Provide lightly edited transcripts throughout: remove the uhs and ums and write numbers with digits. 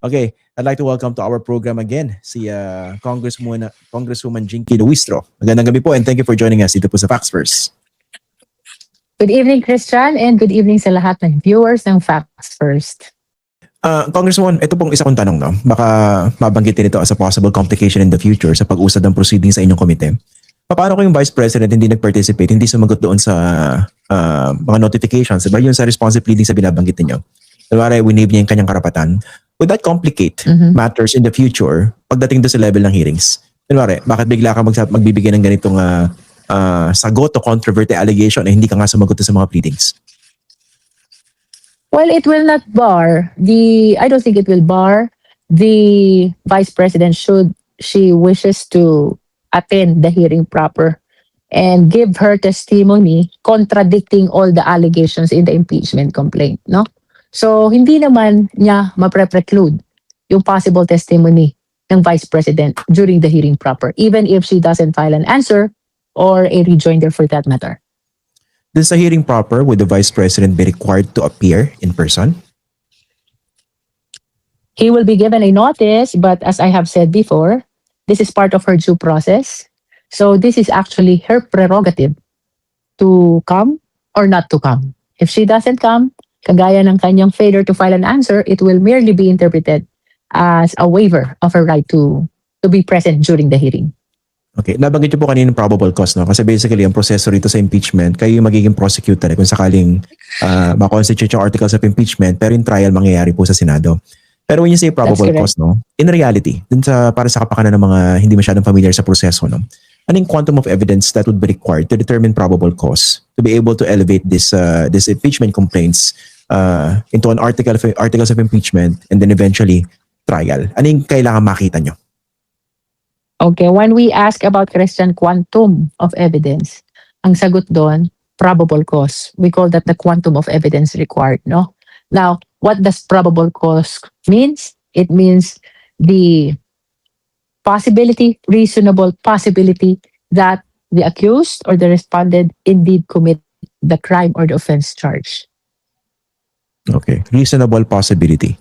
Okay, I'd like to welcome to our program again si Congresswoman Jinky Luistro. Magandang gabi po and thank you for joining us dito po sa Facts First. Good evening, Christian, and good evening sa lahat ng viewers ng Facts First. Congresswoman, ito pong isa kong tanong, no? Baka mabanggitin ito as a possible complication in the future sa pag-usad ng proceedings sa inyong komite. Paano kung yung Vice President hindi nag-participate, hindi sumagot doon sa mga notifications, diba? Yung sa responsive pleading sa binabanggit ninyo. Kunwari, winave niya yung kanyang karapatan. Would that complicate matters in the future pagdating doon sa level ng hearings? Kunwari, bakit bigla ka magbibigay ng ganitong sagot o controversy allegation na hindi ka nga sumagot sa mga pleadings? Well, it will not bar I don't think it will bar the Vice President should she wishes to attend the hearing proper and give her testimony contradicting all the allegations in the impeachment complaint, no? So, hindi naman niya mapre-preclude yung possible testimony ng Vice President during the hearing proper, even if she doesn't file an answer or a rejoinder for that matter. Does the hearing proper, would the Vice President be required to appear in person? He will be given a notice, but as I have said before, this is part of her due process. So this is actually her prerogative to come or not to come. If she doesn't come, kagaya ng kanyang failure to file an answer, it will merely be interpreted as a waiver of her right to be present during the hearing. Okay, nabanggit niyo po kanina probable cause, no? Kasi basically, ang proseso rito sa impeachment, kayo yung magiging prosecutor kung sakaling ma-constitute yung articles of impeachment, pero yung trial mangyayari po sa Senado. Pero when you say probable cause, no? In reality, dun para sa kapakanan ng mga hindi masyadong familiar sa proseso, no? Anong quantum of evidence that would be required to determine probable cause to be able to elevate this impeachment complaints into an articles of impeachment and then eventually trial? Anong kailangan makita nyo? Okay, when we ask about Christian quantum of evidence, ang sagot doon, probable cause. We call that the quantum of evidence required, no? Now, what does probable cause means? It means the reasonable possibility that the accused or the respondent indeed commit the crime or the offense charged. Okay, reasonable possibility.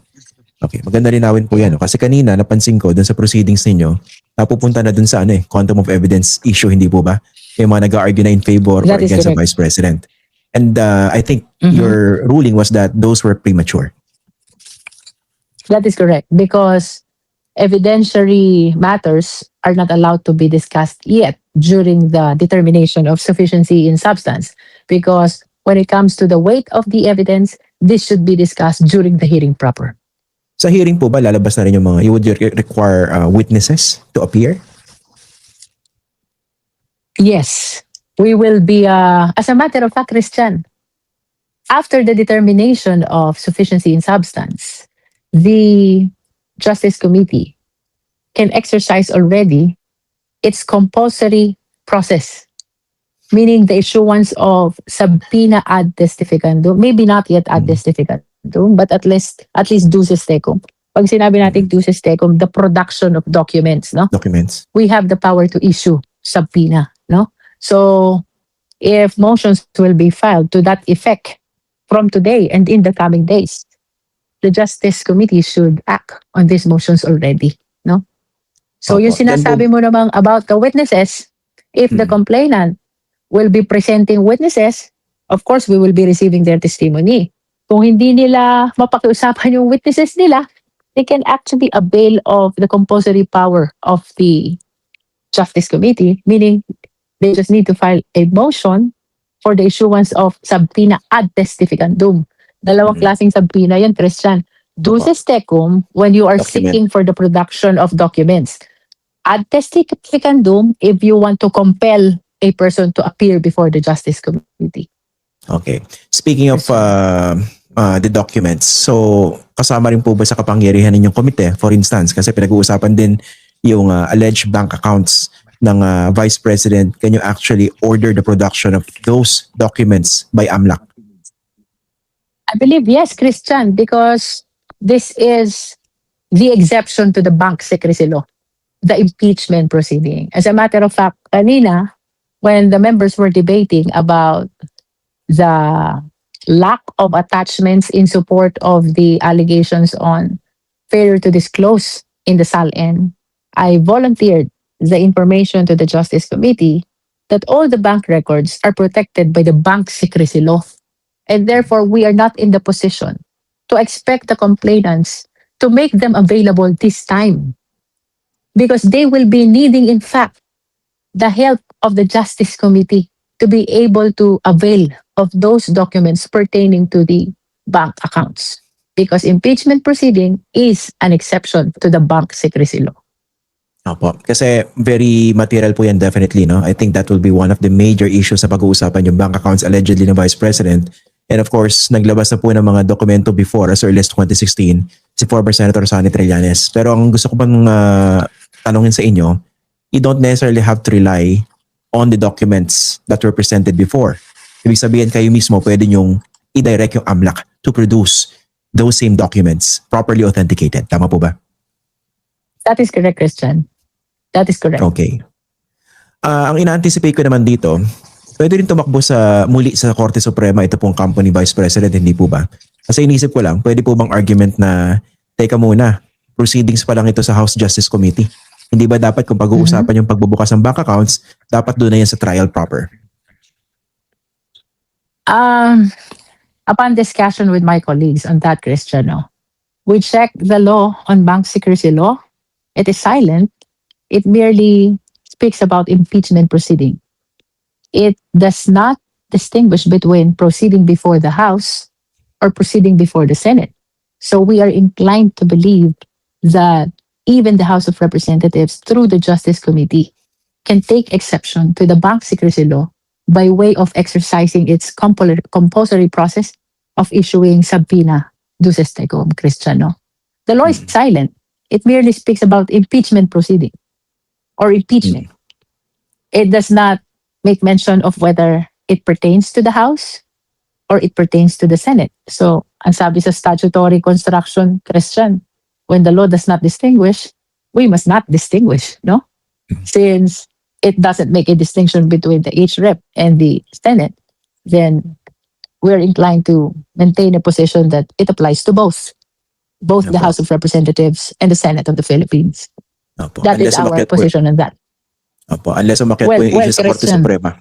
Okay, maganda linawin po yan. No? Kasi kanina, napansin ko dun sa proceedings ninyo, napupunta na dun sa quantum of evidence issue, hindi po ba? Yung mga nag-argue na in favor or against the Vice President. And I think your ruling was that those were premature. That is correct, because evidentiary matters are not allowed to be discussed yet during the determination of sufficiency in substance, because when it comes to the weight of the evidence, this should be discussed during the hearing proper. Sa hearing po ba, lalabas na rin yung mga, you would require witnesses to appear? Yes, we will be, as a matter of fact, Christian, after the determination of sufficiency in substance, the Justice Committee can exercise already its compulsory process, meaning the issuance of subpoena ad testificandum, maybe not yet ad testificandum, but at least duces tecum. Pag sinabi natin duces tecum, the production of documents, no? Documents. We have the power to issue subpoena, no? So if motions will be filed to that effect from today and in the coming days, the Justice Committee should act on these motions already, no? So yung sinasabi mo namang about the witnesses, if the complainant will be presenting witnesses, of course, we will be receiving their testimony. Kung hindi nila mapakiusapan yung witnesses nila, they can actually avail of the compulsory power of the Justice Committee, meaning they just need to file a motion for the issuance of subpoena ad testificandum. Dalawang klaseng subpoena yan, Christian. Duces tecum when you are seeking for the production of documents. Ad testificandum if you want to compel a person to appear before the Justice Committee. Okay. Speaking of the documents, so kasama rin po ba sa kapangyarihan ninyong komite, for instance, kasi pinag-uusapan din yung alleged bank accounts ng Vice President, can you actually order the production of those documents by AMLAC? I believe yes, Christian, because this is the exception to the bank secrecy law, the impeachment proceeding. As a matter of fact, kanina, when the members were debating about the lack of attachments in support of the allegations on failure to disclose in the SALN, I volunteered the information to the Justice Committee that all the bank records are protected by the bank secrecy law. And therefore, we are not in the position to expect the complainants to make them available this time because they will be needing, in fact, the help of the Justice Committee to be able to avail of those documents pertaining to the bank accounts. Because impeachment proceeding is an exception to the bank secrecy law. Opo. Kasi very material po yan definitely, no? I think that will be one of the major issues sa pag-uusapan yung bank accounts allegedly ng Vice President. And of course, naglabas na po ng mga dokumento before as early as 2016 si former Senator Sonny Trillanes. Pero ang gusto ko bang tanungin sa inyo, you don't necessarily have to rely on the documents that were presented before. Ibig sabihin kayo mismo pwede nyong i-direct yung AMLAC to produce those same documents properly authenticated. Tama po ba? That is correct, Christian. That is correct. Okay. Ang ina-anticipate ko naman dito, pwede rin tumakbo muli sa Korte Suprema ito pong company Vice President, hindi po ba? Kasi inisip ko lang, pwede po bang argument na, teka muna, proceedings pa lang ito sa House Justice Committee. Hindi ba dapat kung pag-uusapan yung pagbubukas ng bank accounts, dapat doon na yan sa trial proper? Upon discussion with my colleagues on that, Christian, we checked the law on bank secrecy law. It is silent. It merely speaks about impeachment proceeding. It does not distinguish between proceeding before the House or proceeding before the Senate. So we are inclined to believe that even the House of Representatives, through the Justice Committee, can take exception to the bank secrecy law by way of exercising its compulsory process of issuing subpoena duces tecum, Cristiano. The law is silent. It merely speaks about impeachment proceeding or impeachment. It does not make mention of whether it pertains to the House or it pertains to the Senate. So, ang sabi sa statutory construction, Christian, when the law does not distinguish, we must not distinguish, no? Since it doesn't make a distinction between the HREP and the Senate, then we're inclined to maintain a position that it applies to both the House of Representatives and the Senate of the Philippines. Opo. That is our position on that. Opo. Unless umakyat po yung issue sa Korte Christian, Suprema.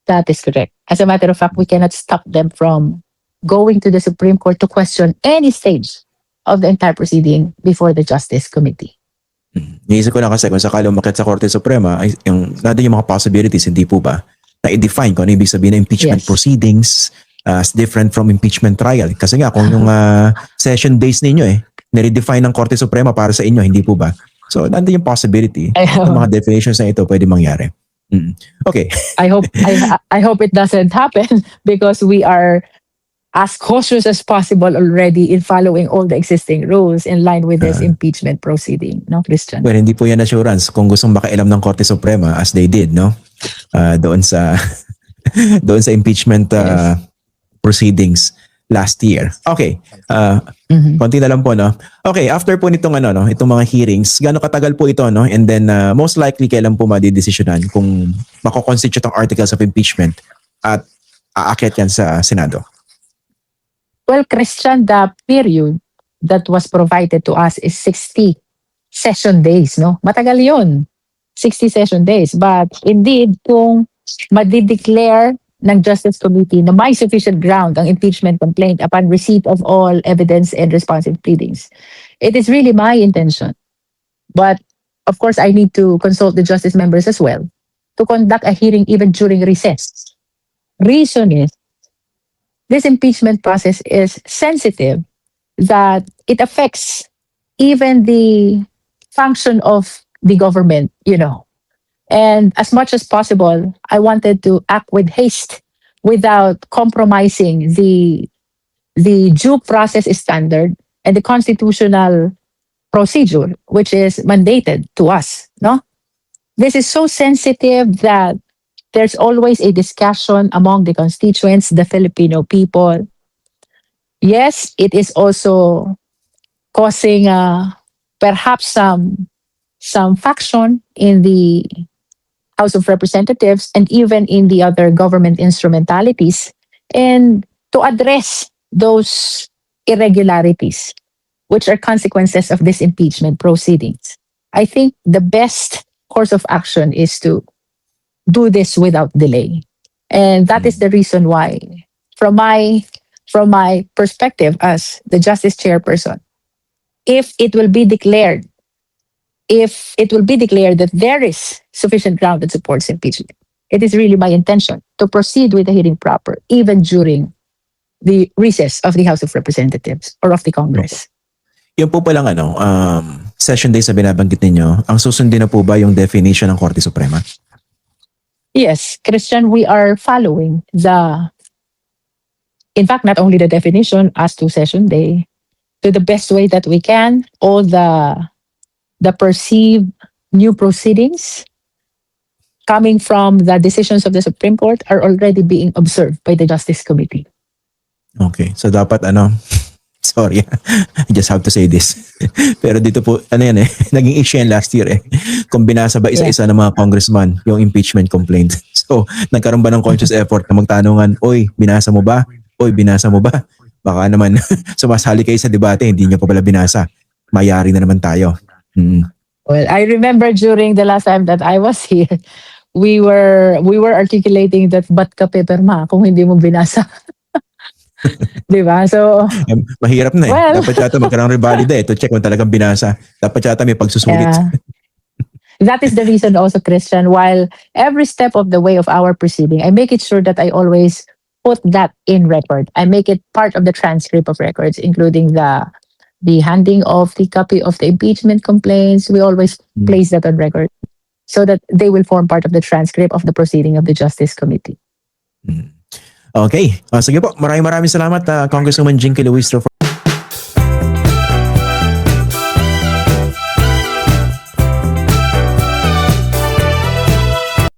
that is correct. As a matter of fact, we cannot stop them from going to the Supreme Court to question any stage of the entire proceeding before the Justice Committee. Iisip ko lang kasi kung sakali umakyat sa Korte Suprema, nandun yung mga possibilities, hindi po ba? Na i-define kung ano ibig sabihin ng impeachment Yes. proceedings as different from impeachment trial. Kasi nga, kung yung session days ninyo nire-define ng Korte Suprema para sa inyo, hindi po ba? So, nandun yung possibility. Yung mga definitions na ito pwede mangyari. Okay. I hope it doesn't happen because we are as cautious as possible already in following all the existing rules in line with this impeachment proceeding, no, Christian? Well, hindi po yan assurance kung gustong makailam ng Korte Suprema as they did, no? Doon sa impeachment proceedings last year. Okay. Konti na lang po, no? Okay, after po nitong itong mga hearings, gaano katagal po ito, no? And then most likely kailan po madidesisyonan kung mako-constitute ang articles of impeachment at aakyat yan sa Senado? Well, Christian, the period that was provided to us is 60 session days, no? Matagal yun. 60 session days. But indeed, kung madideclare ng Justice Committee na may sufficient ground ang impeachment complaint upon receipt of all evidence and responsive pleadings, it is really my intention. But, of course, I need to consult the justice members as well to conduct a hearing even during recess. Reason is, this impeachment process is sensitive that it affects even the function of the government, And as much as possible, I wanted to act with haste without compromising the due process standard and the constitutional procedure, which is mandated to us, no? This is so sensitive that there's always a discussion among the constituents, the Filipino people. Yes, it is also causing perhaps some faction in the House of Representatives and even in the other government instrumentalities. And to address those irregularities, which are consequences of this impeachment proceedings. I think the best course of action is to do this without delay. And that is the reason why, from my perspective as the justice chairperson, if it will be declared that there is sufficient ground that supports impeachment, it is really my intention to proceed with the hearing proper, even during the recess of the House of Representatives or of the Congress. Yung po palang session days na binabanggit ninyo, ang susundin na po ba yung definition ng Korte Suprema? Yes, Christian, we are following in fact, not only the definition as to session day, to the best way that we can, all the perceived new proceedings coming from the decisions of the Supreme Court are already being observed by the Justice Committee. Okay. So dapat sorry, I just have to say this. Pero dito po, naging issue yan last year Kung binasa ba isa-isa ng mga congressman yung impeachment complaint. So, nagkaroon ba ng conscious effort na magtanungan, oy, binasa mo ba? Oy, binasa mo ba? Baka naman sumasali kayo sa debate, hindi nyo pa pala binasa. Mayari na naman tayo. Well, I remember during the last time that I was here, we were articulating that ba't ka peperma kung hindi mo binasa. Diba? So, mahirap na well, dapat yata magkaroon revalida to check kung talagang binasa. Dapat yata may pagsusulit. That is the reason also, Christian, while every step of the way of our proceeding, I make it sure that I always put that in record. I make it part of the transcript of records, including the handing of the copy of the impeachment complaints. We always place that on record so that they will form part of the transcript of the proceeding of the Justice Committee. Okay. Sige po. Maraming salamat, Congresswoman Jinky Luistro.